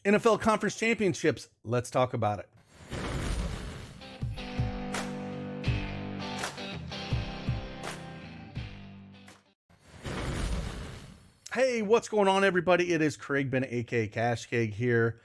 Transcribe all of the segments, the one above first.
NFL Conference Championships. Let's talk about it. Hey, what's going on, everybody? It is Craig Bennett, aka Cash Cake here.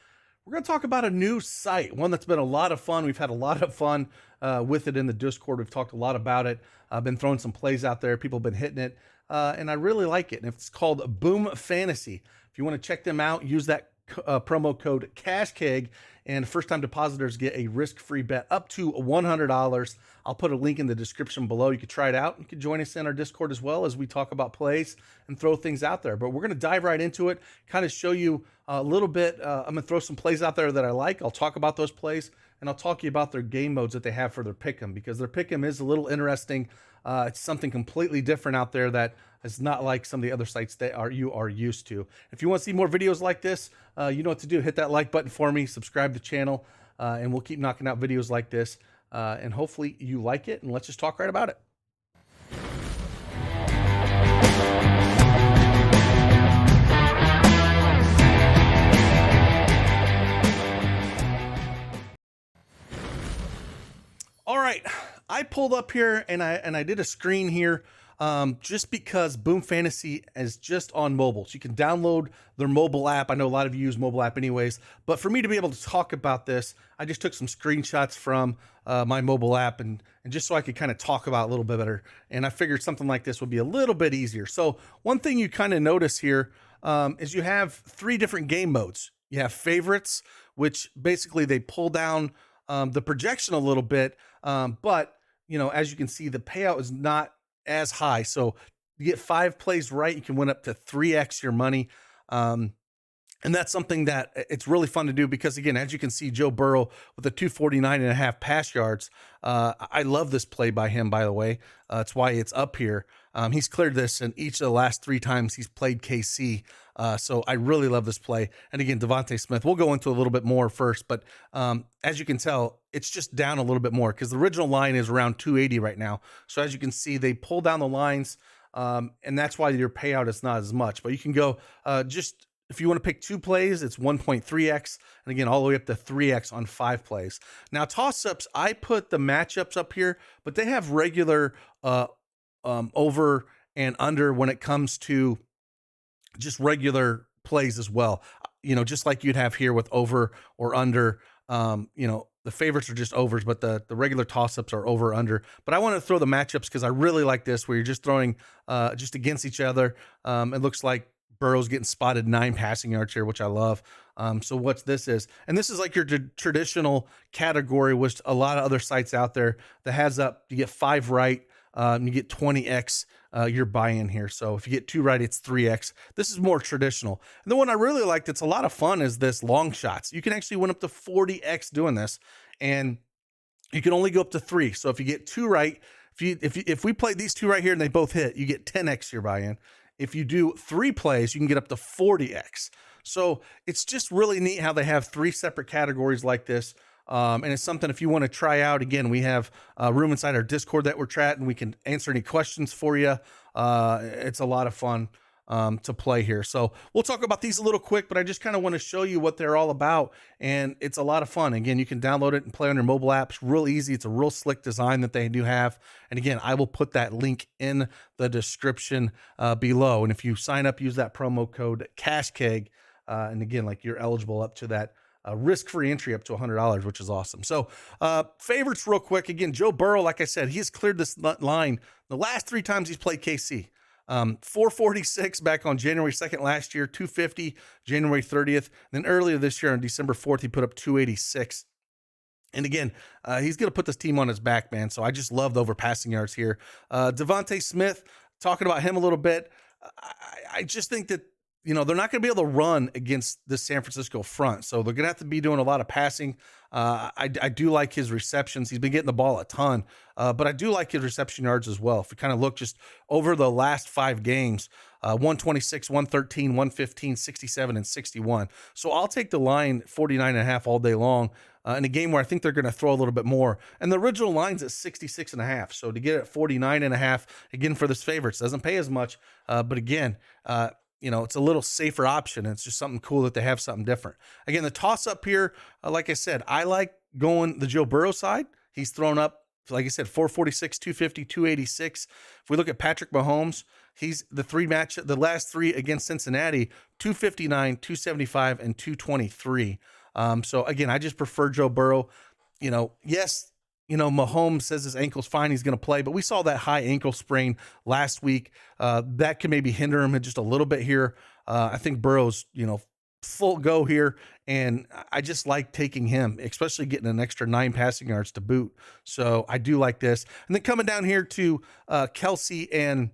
We're going to talk about a new site, one that's been a lot of fun. We've had a lot of fun with it in the Discord. We've talked a lot about it. I've been throwing some plays out there. People have been hitting it, and I really like it. And it's called Boom Fantasy. If you want to check them out, use that promo code CashKeg, and first-time depositors get a risk-free bet up to $100. I'll put a link in the description below. You can try it out. You can join us in our Discord as well as we talk about plays and throw things out there. But we're going to dive right into it, kind of show you a little bit. I'm going to throw some plays out there that I like. I'll talk about those plays, and I'll talk to you about their game modes that they have for their pick'em, because their pick'em is a little interesting. It's something completely different out there that is not like some of the other sites that you are used to. If you want to see more videos like this, you know what to do. Hit that like button for me, subscribe to the channel, and we'll keep knocking out videos like this. And hopefully you like it, and let's just talk right about it. All right, I pulled up here and I did a screen here just because Boom Fantasy is just on mobile. So you can download their mobile app. I know a lot of you use mobile app anyways, but for me to be able to talk about this, I just took some screenshots from my mobile app and just so I could kind of talk about it a little bit better. And I figured something like this would be a little bit easier. So one thing you kind of notice here is you have three different game modes. You have favorites, which basically they pull down the projection a little bit, but you know, as you can see, the payout is not as high. So you get 5 plays right, you can win up to 3x your money. And that's something that it's really fun to do because, again, as you can see, Joe Burrow with a 249.5 pass yards. I love this play by him, by the way. That's why it's up here. He's cleared this in each of the last 3 times he's played KC. So I really love this play. And again, Devontae Smith, we'll go into a little bit more first, but as you can tell, it's just down a little bit more because the original line is around 280 right now. So as you can see, they pull down the lines, and that's why your payout is not as much. But you can go just, if you want to pick 2 plays, it's 1.3x, and again, all the way up to 3x on 5 plays. Now, toss-ups, I put the matchups up here, but they have regular over and under when it comes to just regular plays as well. You know, just like you'd have here with over or under. You know, the favorites are just overs, but the regular toss-ups are over under. But I want to throw the matchups because I really like this, where you're just throwing just against each other. It looks like Burrow's getting spotted 9 passing yards here, which I love. So what this is, and this is like your traditional category, which a lot of other sites out there that has up, you get 5 right, you get 20x your buy-in here. So if you get 2 right, it's 3x. This is more traditional. And the one I really liked, it's a lot of fun, is this long shots. You can actually win up to 40x doing this, and you can only go up to 3. So if you get 2 right, if we play these 2 right here and they both hit, you get 10x your buy-in. If you do 3 plays, you can get up to 40x. So it's just really neat how they have 3 separate categories like this. And it's something, if you want to try out, again, we have a room inside our Discord that we're chatting. We can answer any questions for you. It's a lot of fun to play here. So we'll talk about these a little quick, but I just kind of want to show you what they're all about. And it's a lot of fun. Again, you can download it and play on your mobile apps. Real easy. It's a real slick design that they do have. And again, I will put that link in the description below. And if you sign up, use that promo code CashKeg. And again, like, you're eligible up to that risk-free entry up to $100, which is awesome. So favorites real quick. Again, Joe Burrow, like I said, he has cleared this line the last 3 times he's played KC. 446 back on January 2nd last year, 250 January 30th. Then earlier this year on December 4th, he put up 286. And again, he's going to put this team on his back, man. So I just love the overpassing yards here. Devontae Smith, talking about him a little bit. I just think that, you know, they're not going to be able to run against the San Francisco front. So they're going to have to be doing a lot of passing. I do like his receptions. He's been getting the ball a ton, but I do like his reception yards as well. If we kind of look just over the last 5 games, 126, 113, 115, 67, and 61. So I'll take the line 49.5 all day long in a game where I think they're going to throw a little bit more. And the original line's at 66.5. So to get it at 49.5, again, for this favorites, doesn't pay as much. But again, it's a little safer option. It's just something cool that they have something different. Again, the toss up here, like I said, I like going the Joe Burrow side. He's thrown up, like I said, 446, 250, 286. If we look at Patrick Mahomes, he's the last three against Cincinnati, 259, 275, and 223. So again, I just prefer Joe Burrow. Yes, Mahomes says his ankle's fine, he's going to play, but we saw that high ankle sprain last week. That can maybe hinder him just a little bit here. I think Burrow's, full go here, and I just like taking him, especially getting an extra 9 passing yards to boot. So I do like this. And then coming down here to Kelsey and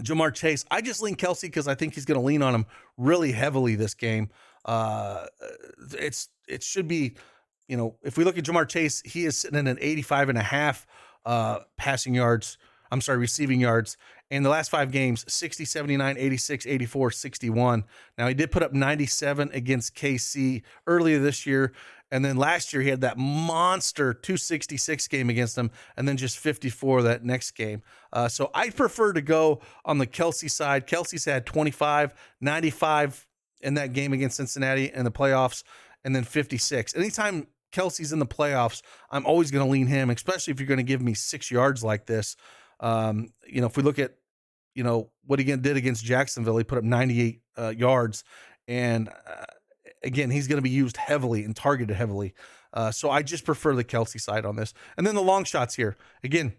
Jamar Chase, I just lean Kelsey because I think he's going to lean on him really heavily this game. It should be, if we look at Jamar Chase, he is sitting at an 85.5 receiving yards. In the last 5 games, 60, 79, 86, 84, 61. Now, he did put up 97 against KC earlier this year. And then last year, he had that monster 266 game against them, and then just 54 that next game. So I prefer to go on the Kelsey side. Kelsey's had 25, 95 in that game against Cincinnati in the playoffs, and then 56. Anytime Kelsey's in the playoffs, I'm always going to lean him, especially if you're going to give me 6 yards like this. If we look at, what he did against Jacksonville, he put up 98 yards. And again, he's going to be used heavily and targeted heavily. So I just prefer the Kelsey side on this. And then the long shots here. Again,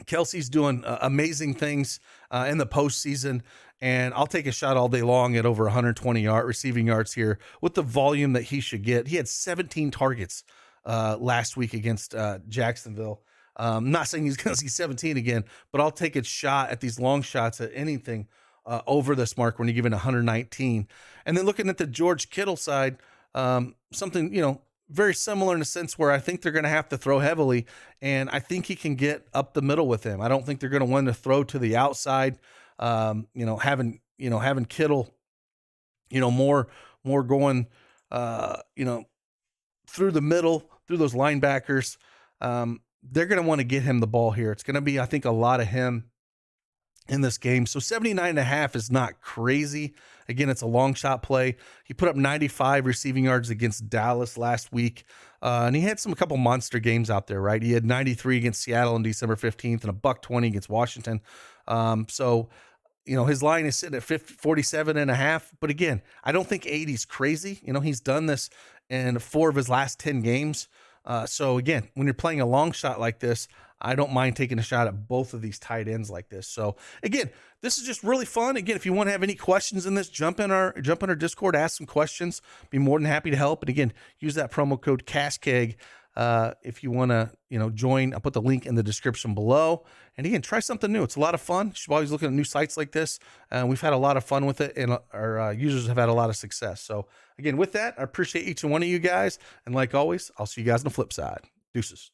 Kelsey's doing amazing things in the postseason, and I'll take a shot all day long at over 120 receiving yards here with the volume that he should get. He had 17 targets last week against Jacksonville. I'm not saying he's going to see 17 again, but I'll take a shot at these long shots at anything over this mark when you're given 119. And then looking at the George Kittle side, something, very similar in a sense where I think they're going to have to throw heavily, and I think he can get up the middle with him. I don't think they're going to want to throw to the outside. Having Kittle, more going, through the middle, through those linebackers. They're going to want to get him the ball here. It's going to be, I think, a lot of him in this game. So 79.5 is not crazy. Again, it's a long shot play. He put up 95 receiving yards against Dallas last week. And he had a couple monster games out there, right? He had 93 against Seattle on December 15th and a $120 against Washington. His line is sitting at 47.5. But again, I don't think 80 is crazy. He's done this in 4 of his last 10 games. So again, when you're playing a long shot like this, I don't mind taking a shot at both of these tight ends like this. So again, this is just really fun. Again, if you want to have any questions in this, jump in our Discord, ask some questions. Be more than happy to help. And again, use that promo code CashKeg if you want to, join. I'll put the link in the description below. And again, try something new. It's a lot of fun. You should always look at new sites like this. We've had a lot of fun with it, and our users have had a lot of success. So again, with that, I appreciate each and one of you guys. And like always, I'll see you guys on the flip side. Deuces.